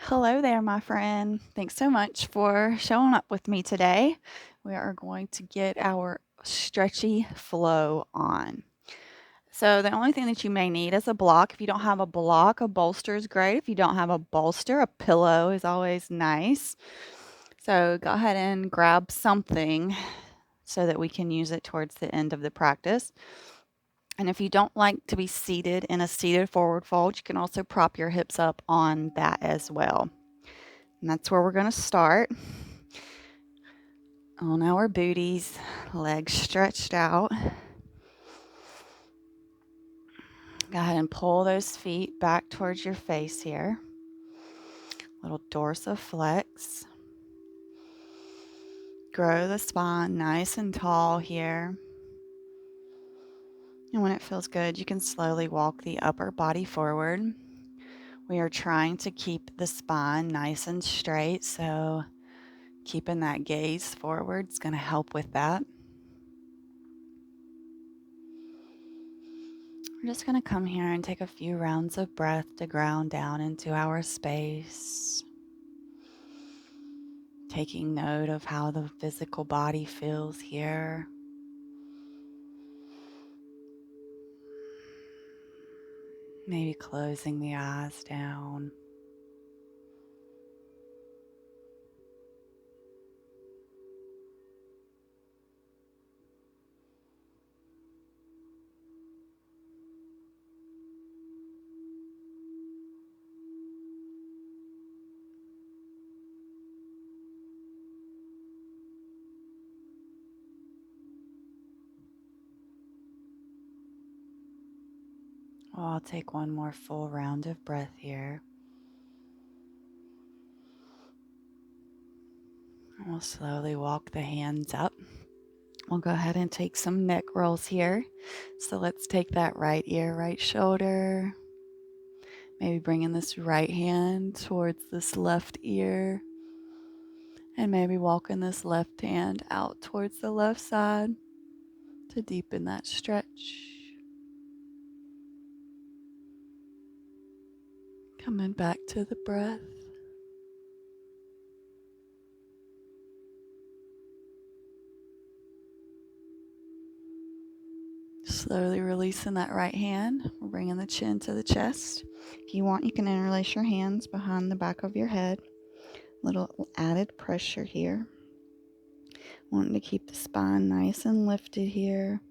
Hello there, my friend. Thanks so much for showing up with me today. We are going to get our stretchy flow on. So, the only thing that you may need is a block. If you don't have a block, a bolster is great. If you don't have a bolster, a pillow is always nice. So, go ahead and grab something so that we can use it towards the end of the practice. And if you don't like to be seated in a seated forward fold, you can also prop your hips up on that as well. And that's where we're going to start. On our booties, legs stretched out. Go ahead and pull those feet back towards your face here. Little dorsiflex. Grow the spine nice and tall here. And when it feels good, you can slowly walk the upper body forward. We are trying to keep the spine nice and straight, so keeping that gaze forward is going to help with that. We're just going to come here and take a few rounds of breath to ground down into our space. Taking note of how the physical body feels here. Maybe closing the eyes down. Well, I'll take one more full round of breath here. We'll slowly walk the hands up. We'll go ahead and take some neck rolls here. So let's take that right ear, right shoulder. Maybe bringing this right hand towards this left ear. And maybe walking this left hand out towards the left side to deepen that stretch. Coming back to the breath. Slowly releasing that right hand. We're bringing the chin to the chest. If you want, you can interlace your hands behind the back of your head. Little added pressure here. Wanting to keep the spine nice and lifted here.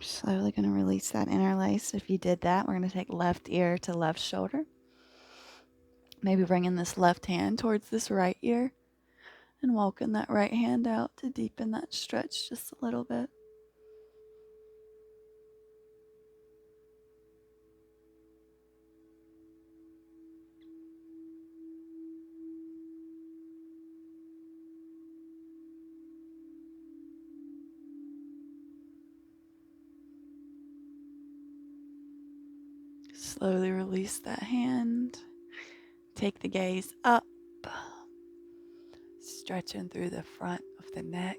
Slowly going to release that interlace. If you did that, we're going to take left ear to left shoulder. Maybe bringing this left hand towards this right ear and walking that right hand out to deepen that stretch just a little bit. Slowly release that hand. Take the gaze up, stretching through the front of the neck.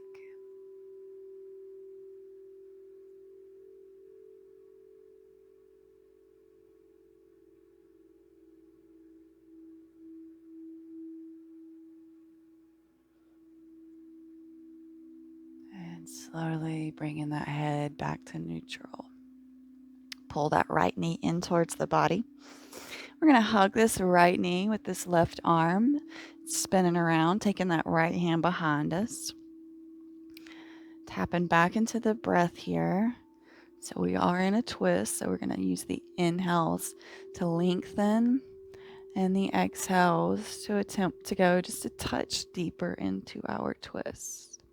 And slowly bringing that head back to neutral. Pull that right knee in towards the body. We're going to hug this right knee with this left arm, spinning around, taking that right hand behind us. Tapping back into the breath here. So we are in a twist, so we're going to use the inhales to lengthen and the exhales to attempt to go just a touch deeper into our twist.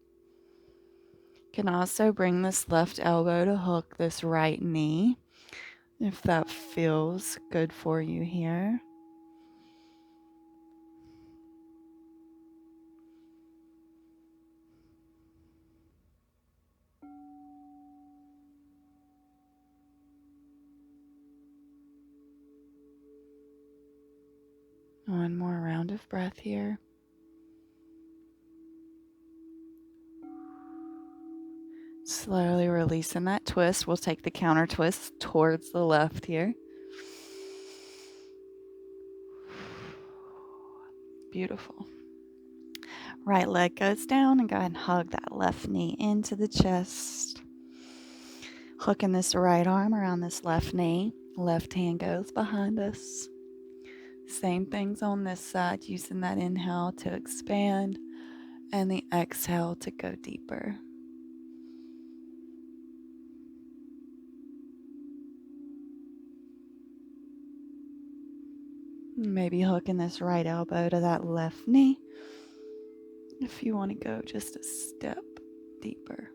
You can also bring this left elbow to hook this right knee if that feels good for you here. One more round of breath here. Slowly releasing that twist. We'll take the counter twist towards the left here. Beautiful. Right leg goes down and go ahead and hug that left knee into the chest. Hooking this right arm around this left knee. Left hand goes behind us. Same things on this side, using that inhale to expand and the exhale to go deeper. Maybe hooking this right elbow to that left knee if you want to go just a step deeper.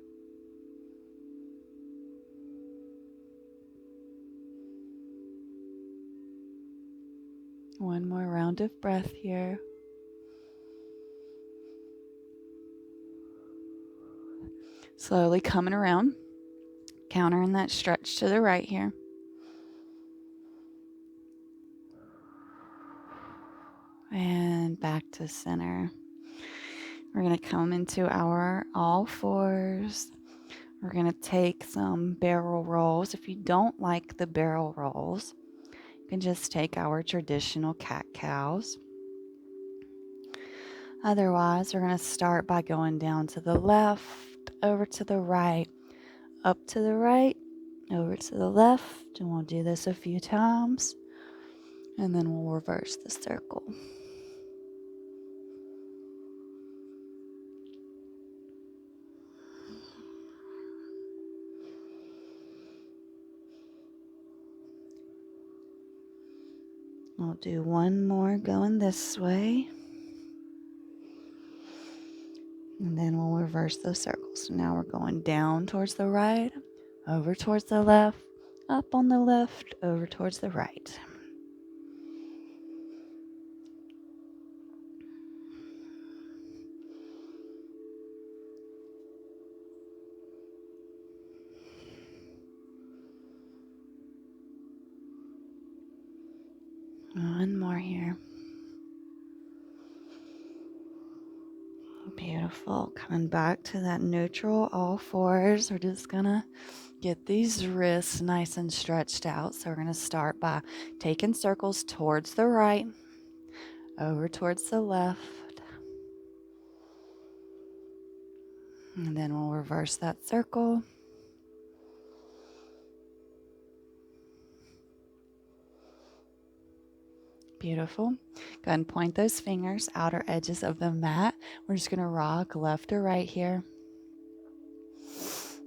One more round of breath here. Slowly coming around, countering that stretch to the right here. And back to center. We're going to come into our all fours. We're going to take some barrel rolls. If you don't like the barrel rolls, you can just take our traditional cat-cows. Otherwise, we're going to start by going down to the left, over to the right, up to the right, over to the left, and we'll do this a few times, and then we'll reverse the circle. We'll do one more going this way, and then we'll reverse those circles. So now we're going down towards the right, over towards the left, up on the left, over towards the right. One more here. Beautiful. Coming back to that neutral, all fours. We're just gonna get these wrists nice and stretched out. So we're gonna start by taking circles towards the right, over towards the left, and then we'll reverse that circle. Beautiful. Go ahead and point those fingers, outer edges of the mat. We're just gonna rock left or right here.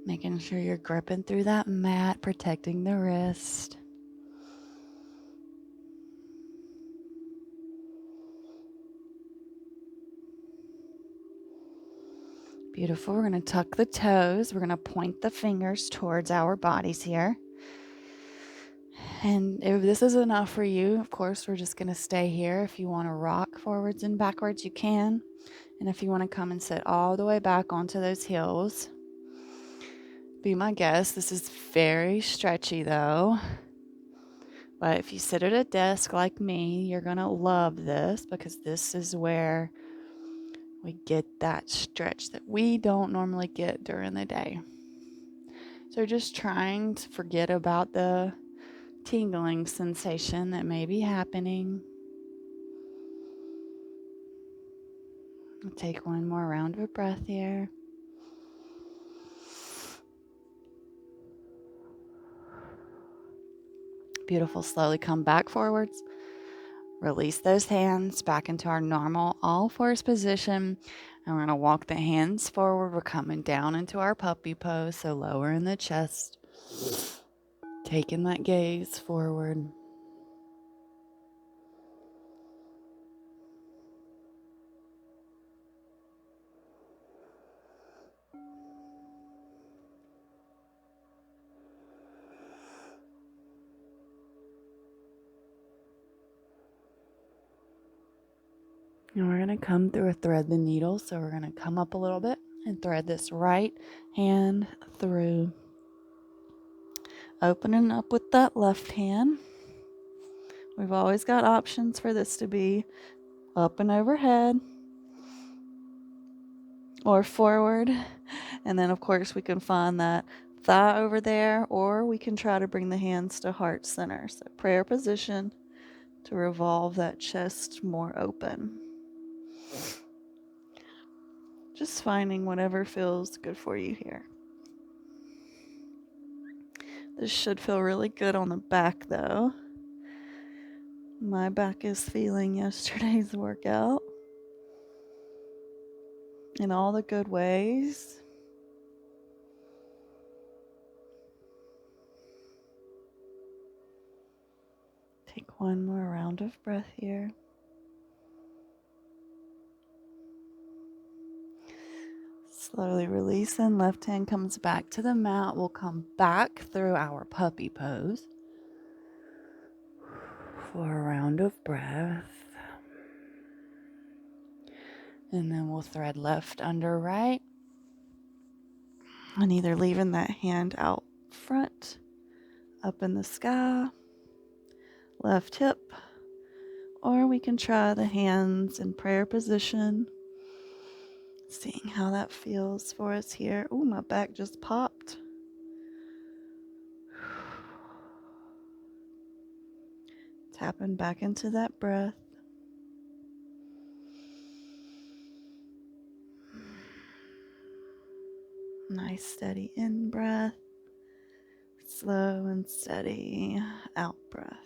Making sure you're gripping through that mat, protecting the wrist. Beautiful. We're going to tuck the toes. We're going to point the fingers towards our bodies here. And if this is enough for you, of course, we're just going to stay here. If you want to rock forwards and backwards, you can. And if you want to come and sit all the way back onto those heels, be my guest. This is very stretchy though. But if you sit at a desk like me, you're going to love this, because this is where we get that stretch that we don't normally get during the day. So just trying to forget about the tingling sensation that may be happening. I'll take one more round of breath here. Beautiful. Slowly come back forwards. Release those hands back into our normal all fours position. And we're going to walk the hands forward. We're coming down into our puppy pose. So lowering the chest. Taking that gaze forward. And we're going to come through a thread the needle. So we're going to come up a little bit and thread this right hand through. Opening up with that left hand. We've always got options for this to be up and overhead or forward. And then, of course, we can find that thigh over there, or we can try to bring the hands to heart center. So prayer position to revolve that chest more open. Just finding whatever feels good for you here. This should feel really good on the back though. My back is feeling yesterday's workout in all the good ways. Take one more round of breath here. Slowly releasing. Left hand comes back to the mat. We'll come back through our puppy pose for a round of breath. And then we'll thread left under right. And either leaving that hand out front, up in the sky, left hip, or we can try the hands in prayer position. Seeing how that feels for us here. Ooh, my back just popped. Tapping back into that breath. Nice steady in breath. Slow and steady out breath.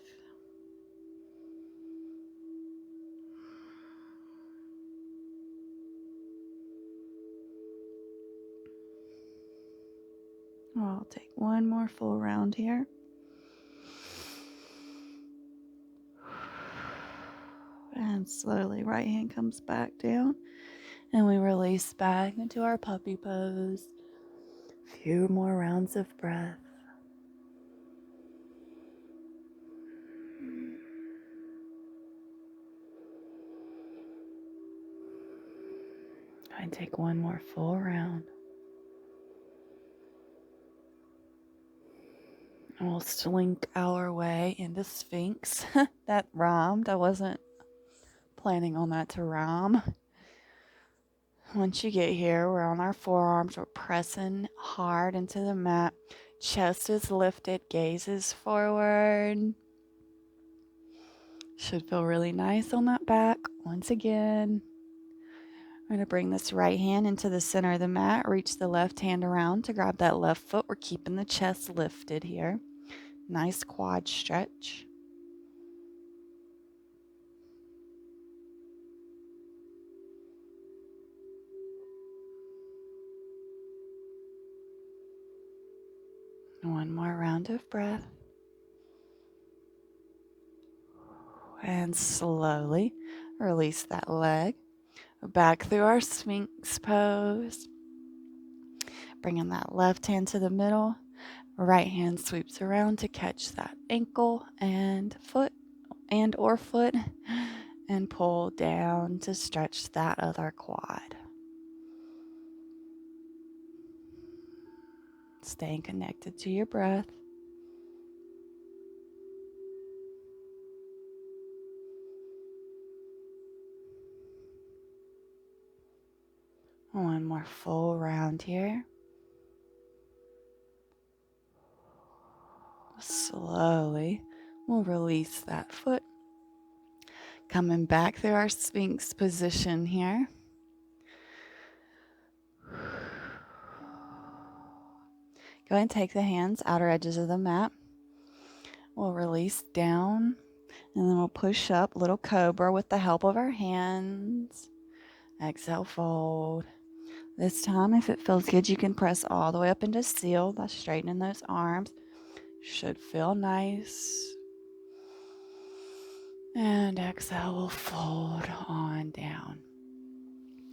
I'll take one more full round here. And slowly right hand comes back down. And we release back into our puppy pose. A few more rounds of breath. And take one more full round. And we'll slink our way into Sphinx. That rhymed. I wasn't planning on that to rhyme. Once you get here, we're on our forearms. We're pressing hard into the mat. Chest is lifted, gaze is forward. Should feel really nice on that back. Once again, we're going to bring this right hand into the center of the mat. Reach the left hand around to grab that left foot. We're keeping the chest lifted here. Nice quad stretch. One more round of breath. And slowly release that leg. Back through our Sphinx pose. Bringing that left hand to the middle. Right hand sweeps around to catch that ankle and foot or foot. And pull down to stretch that other quad. Staying connected to your breath. One more full round here. Slowly, we'll release that foot. Coming back through our Sphinx position here. Go ahead and take the hands, outer edges of the mat. We'll release down, and then we'll push up, little cobra with the help of our hands. Exhale, fold. This time, if it feels good, you can press all the way up into seal by straightening those arms. Should feel nice. And exhale, we'll fold on down.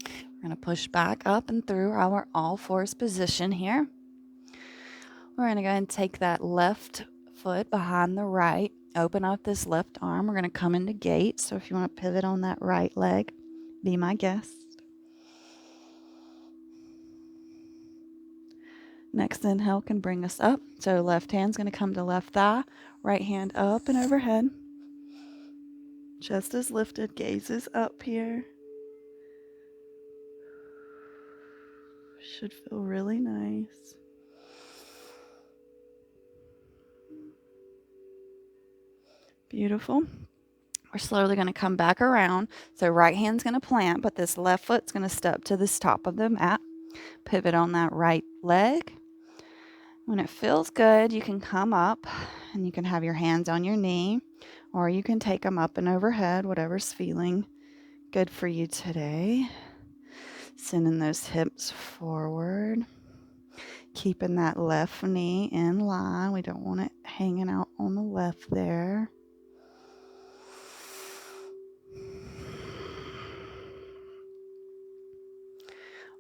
We're going to push back up and through our all fours position here. We're going to go ahead and take that left foot behind the right. Open up this left arm. We're going to come into gate. So if you want to pivot on that right leg, be my guest. Next inhale can bring us up. So left hand's going to come to left thigh. Right hand up and overhead. Chest is lifted, gaze is up here. Should feel really nice. Beautiful. We're slowly going to come back around. So right hand's going to plant, but this left foot's going to step to this top of the mat. Pivot on that right leg. When it feels good, you can come up and you can have your hands on your knee, or you can take them up and overhead, whatever's feeling good for you today. Sending those hips forward. Keeping that left knee in line. We don't want it hanging out on the left there.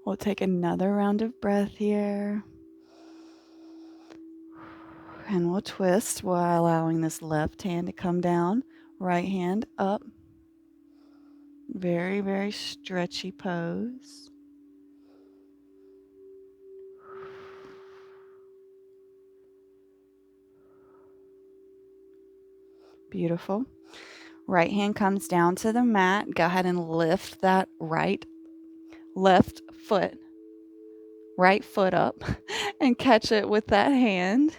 We'll take another round of breath here. And we'll twist while allowing this left hand to come down. Right hand up. Very, very stretchy pose. Beautiful. Right hand comes down to the mat. Go ahead and lift that right foot up and catch it with that hand.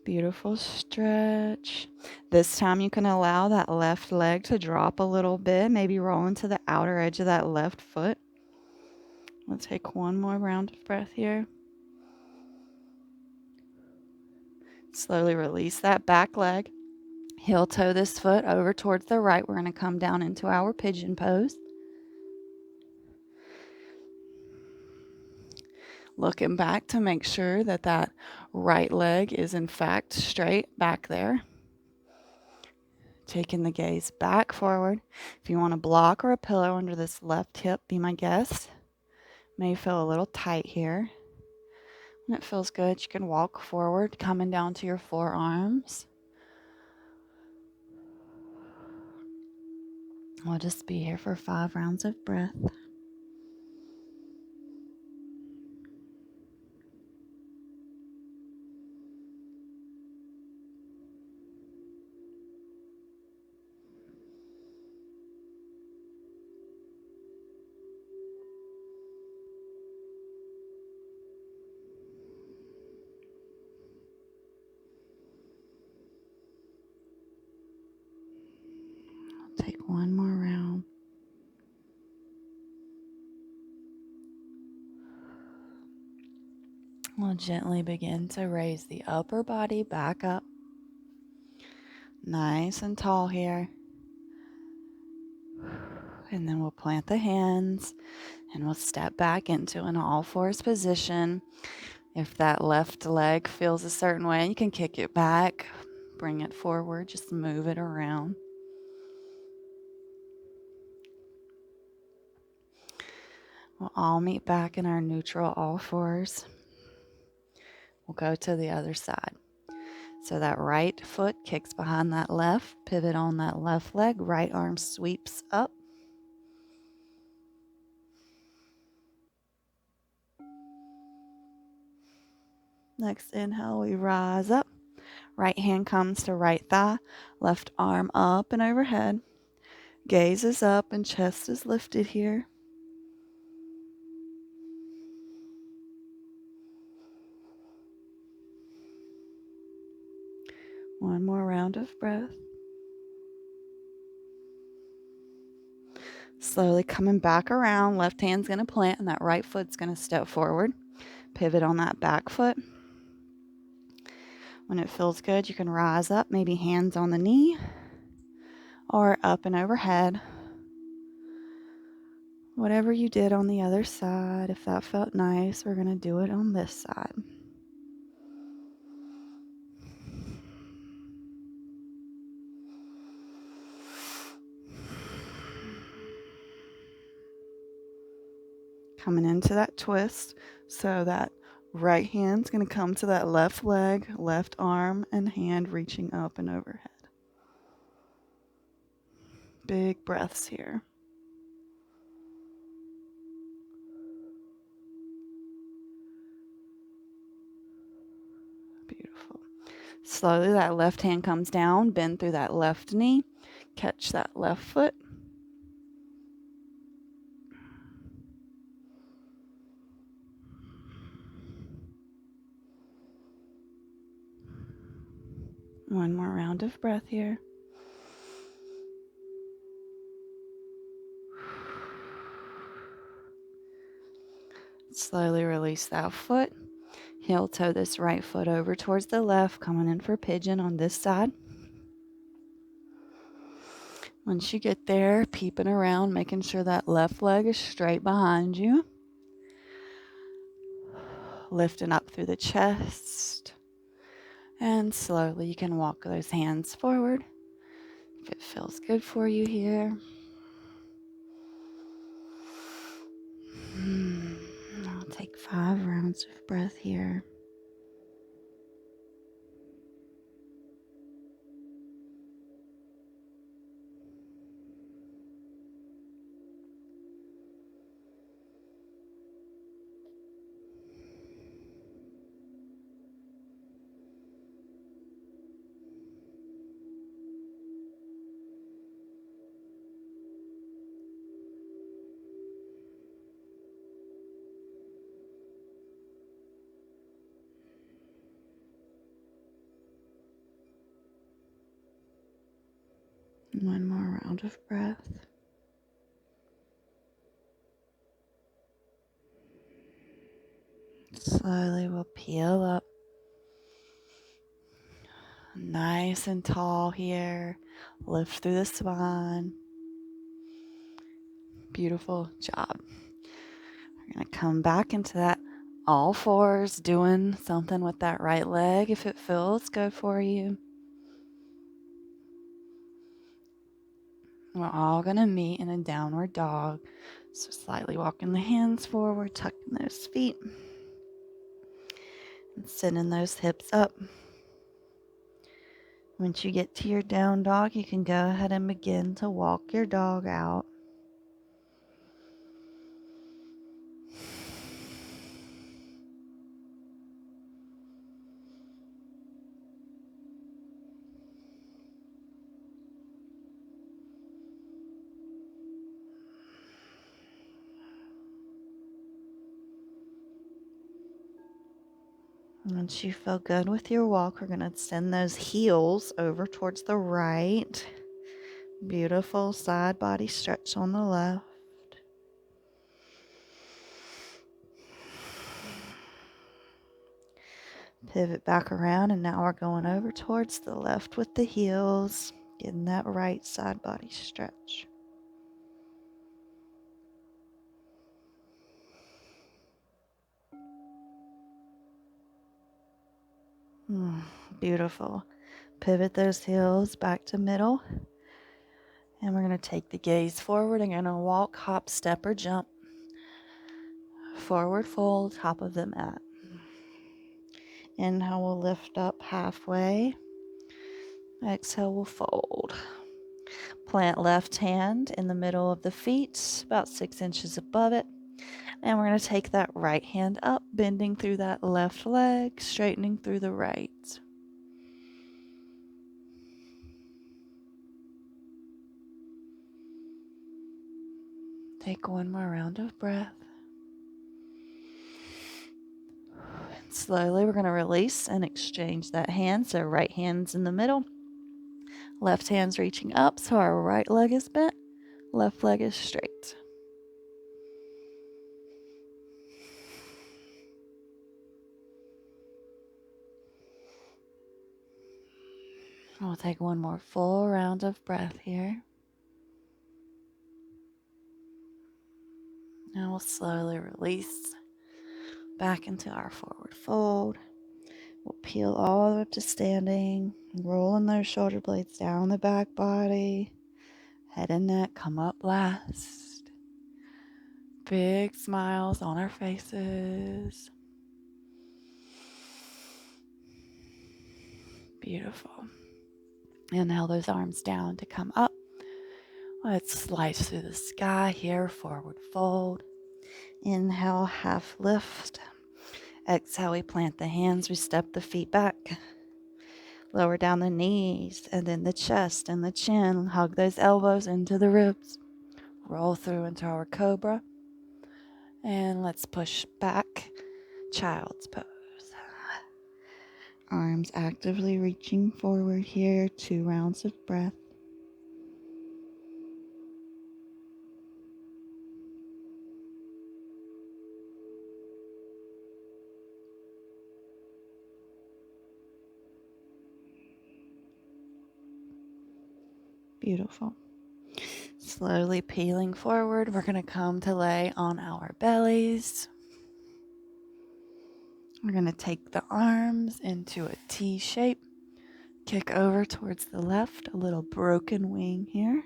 Beautiful stretch. This time you can allow that left leg to drop a little bit, maybe roll into the outer edge of that left foot. We'll take one more round of breath here. Slowly release that back leg. Heel toe this foot over towards the right. We're going to come down into our pigeon pose. Looking back to make sure that that right leg is in fact straight back there. Taking the gaze back forward. If you want a block or a pillow under this left hip, be my guest. May feel a little tight here. When it feels good, you can walk forward, coming down to your forearms. We'll just be here for 5 rounds of breath. Take one more round. We'll gently begin to raise the upper body back up. Nice and tall here. And then we'll plant the hands and we'll step back into an all-fours position. If that left leg feels a certain way, you can kick it back, bring it forward, just move it around. We'll all meet back in our neutral all-fours. We'll go to the other side. So that right foot kicks behind that left, pivot on that left leg, right arm sweeps up. Next inhale, we rise up. Right hand comes to right thigh, left arm up and overhead. Gaze is up and chest is lifted here. One more round of breath. Slowly coming back around, left hand's going to plant and that right foot's going to step forward. Pivot on that back foot. When it feels good, you can rise up, maybe hands on the knee or up and overhead. Whatever you did on the other side, if that felt nice, we're going to do it on this side. Coming into that twist, so that right hand's going to come to that left leg, left arm and hand reaching up and overhead. Big breaths here. Beautiful. Slowly, that left hand comes down, bend through that left knee, catch that left foot. One more round of breath here. Slowly release that foot. Heel toe this right foot over towards the left, coming in for pigeon on this side. Once you get there, peeping around, making sure that left leg is straight behind you. Lifting up through the chest. And slowly you can walk those hands forward if it feels good for you here. I'll take 5 rounds of breath here. One more round of breath. Slowly we'll peel up. Nice and tall here. Lift through the spine. Beautiful job. We're going to come back into that all fours, doing something with that right leg if it feels good for you. We're all going to meet in a downward dog. So slightly walking the hands forward, tucking those feet, and sending those hips up. Once you get to your down dog, you can go ahead and begin to walk your dog out. Once you feel good with your walk, we're going to send those heels over towards the right. Beautiful side body stretch on the left. Pivot back around, and now we're going over towards the left with the heels, getting that right side body stretch. Beautiful. Pivot those heels back to middle. And we're going to take the gaze forward and going to walk, hop, step, or jump. Forward fold, top of the mat. Inhale, we'll lift up halfway. Exhale, we'll fold. Plant left hand in the middle of the feet, about 6 inches above it. And we're going to take that right hand up, bending through that left leg, straightening through the right. Take one more round of breath. And slowly we're going to release and exchange that hand. So right hand's in the middle, left hand's reaching up, so our right leg is bent, left leg is straight. We'll take one more full round of breath here. Now we'll slowly release back into our forward fold. We'll peel all the way up to standing, rolling those shoulder blades down the back body. Head and neck come up last. Big smiles on our faces. Beautiful. Inhale those arms down to come up. Let's slice through the sky here, forward fold. Inhale, half lift. Exhale, we plant the hands, we step the feet back. Lower down the knees and then the chest and the chin. Hug those elbows into the ribs. Roll through into our cobra. And let's push back. Child's pose. Arms actively reaching forward here. 2 rounds of breath. Beautiful. Slowly peeling forward, we're going to come to lay on our bellies. We're going to take the arms into a T shape. Kick over towards the left, a little broken wing here.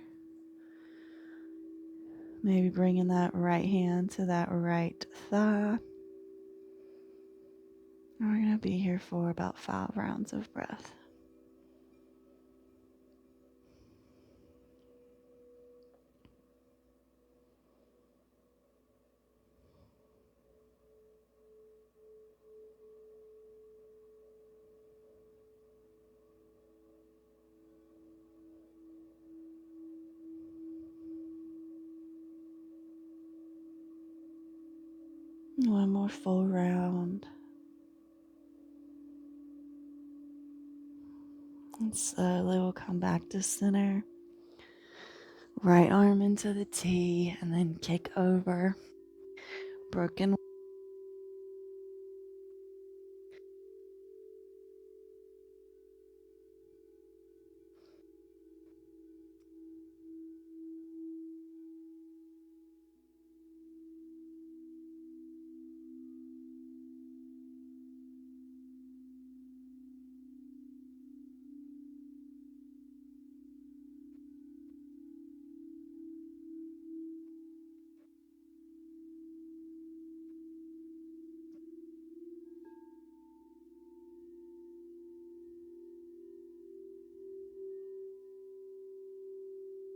Maybe bringing that right hand to that right thigh. We're going to be here for about 5 rounds of breath. One more full round. And slowly we'll come back to center. Right arm into the T and then kick over. Broken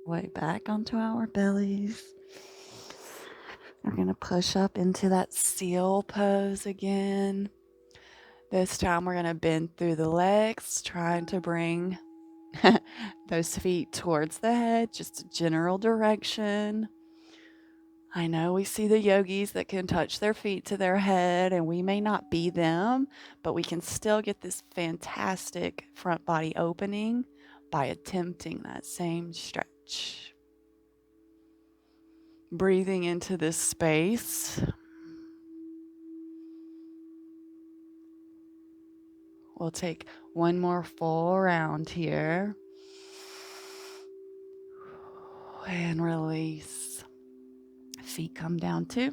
way back onto our bellies. We're going to push up into that seal pose again. This time we're going to bend through the legs, trying to bring those feet towards the head, just a general direction. I know we see the yogis that can touch their feet to their head, and we may not be them, but we can still get this fantastic front body opening by attempting that same stretch. Breathing into this space. We'll take one more full round here. And release. Feet come down too.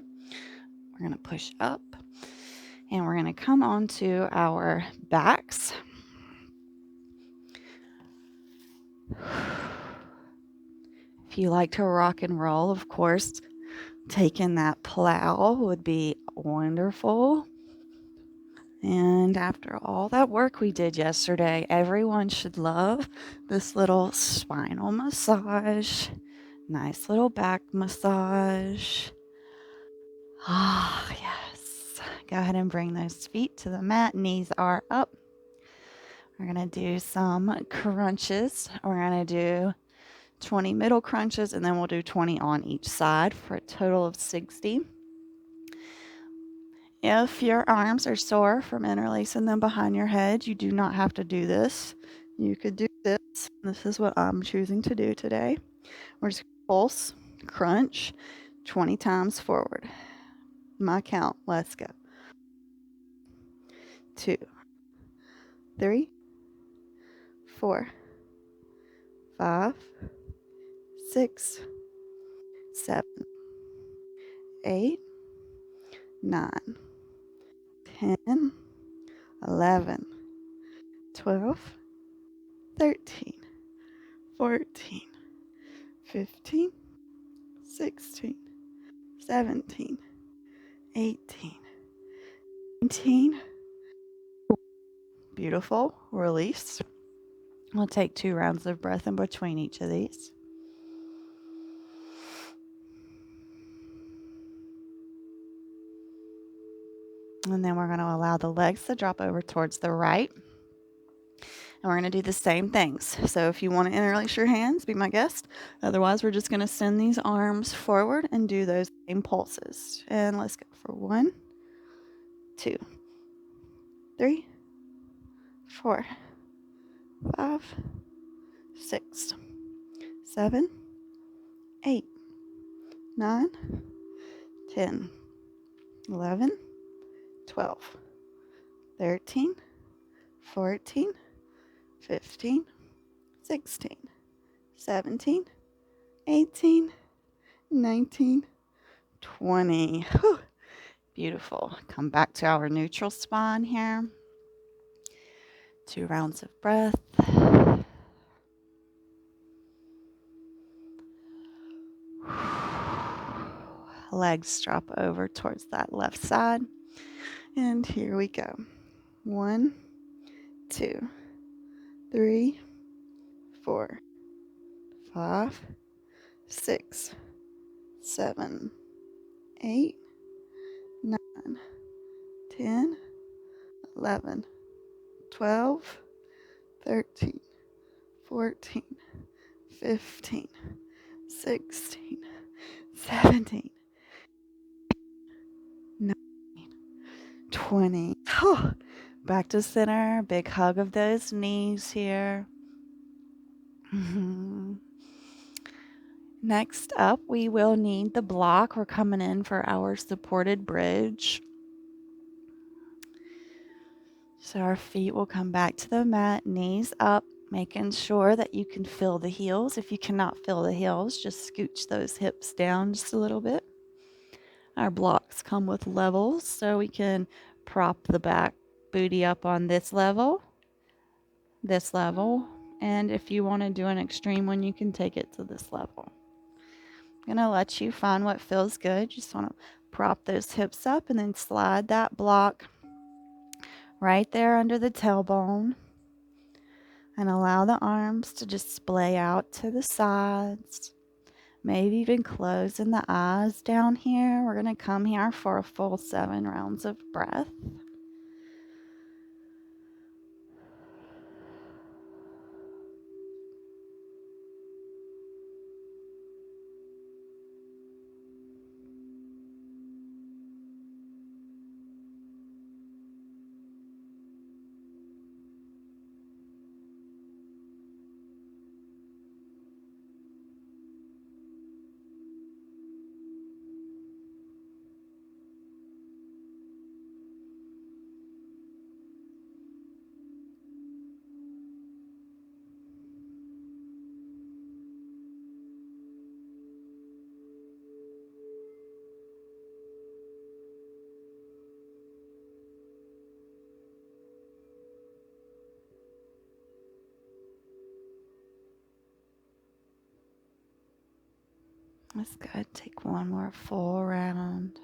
We're going to push up. And we're going to come onto our backs. If you like to rock and roll, of course, taking that plow would be wonderful. And after all that work we did yesterday, everyone should love this little spinal massage. Nice little back massage. Ah, yes. Go ahead and bring those feet to the mat. Knees are up. We're going to do some crunches. We're going to do 20 middle crunches, and then we'll do 20 on each side for a total of 60. If your arms are sore from interlacing them behind your head, you do not have to do this. You could do this. This is what I'm choosing to do today. We're just pulse, crunch, 20 times forward. My count. Let's go. 2, 3, 4, 5, 6, 7, 8, 9, 10, 11, 12, 13, 14, 15, 16, 17, 18, 19. Beautiful. Release. We'll take 2 rounds of breath in between each of these. And then we're going to allow the legs to drop over towards the right. And we're going to do the same things. So if you want to interlace your hands, be my guest. Otherwise, we're just going to send these arms forward and do those same pulses. And let's go for 1, 2, 3, 4, 5, 6, 7, 8, 9, 10, 11, 12, 13, 14, 15, 16, 17, 18, 19, 20. Whew. Beautiful. Come back to our neutral spine here. 2 rounds of breath. Legs drop over towards that left side. And here we go. 1, 2, 3, 4, 5, 6, 7, 8, 9, 10, 11, 12, 13, 14, 15, 16, 17, 19, 20. Oh, back to center. Big hug of those knees here. Next up, we will need the block. We're coming in for our supported bridge. So our feet will come back to the mat, knees up, making sure that you can feel the heels. If you cannot feel the heels, just scooch those hips down just a little bit. Our blocks come with levels, so we can prop the back booty up on this level, and if you want to do an extreme one, you can take it to this level. I'm going to let you find what feels good. Just want to prop those hips up and then slide that block right there under the tailbone. And allow the arms to just splay out to the sides. Maybe even closing the eyes down here. We're going to come here for a full 7 rounds of breath. That's good. Take one more full round.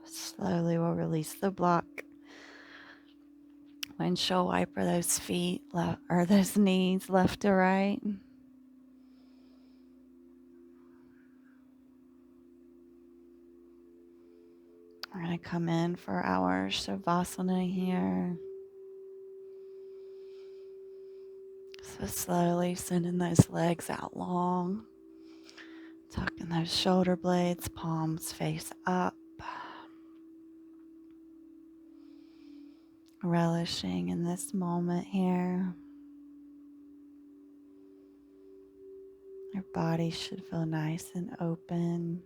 Slowly we'll release the block. Windshield wiper those feet or those knees left to right. We're going to come in for our Shavasana here. So slowly sending those legs out long. Tucking those shoulder blades, palms face up. Relishing in this moment here. Your body should feel nice and open.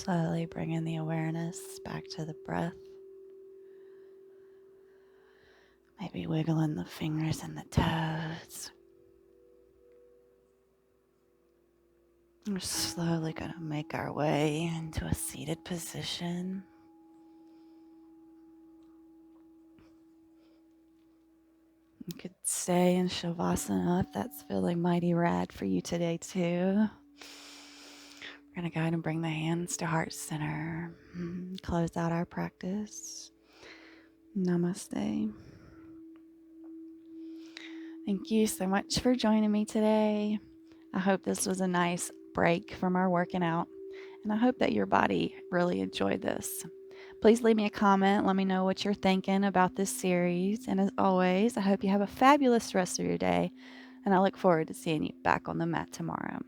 Slowly bringing the awareness back to the breath. Maybe wiggling the fingers and the toes. We're slowly going to make our way into a seated position. You could stay in Shavasana if that's feeling mighty rad for you today too. We're going to go ahead and bring the hands to heart center. Close out our practice. Namaste. Thank you so much for joining me today. I hope this was a nice break from our working out, and I hope that your body really enjoyed this. Please leave me a comment. Let me know what you're thinking about this series. And as always, I hope you have a fabulous rest of your day, and I look forward to seeing you back on the mat tomorrow.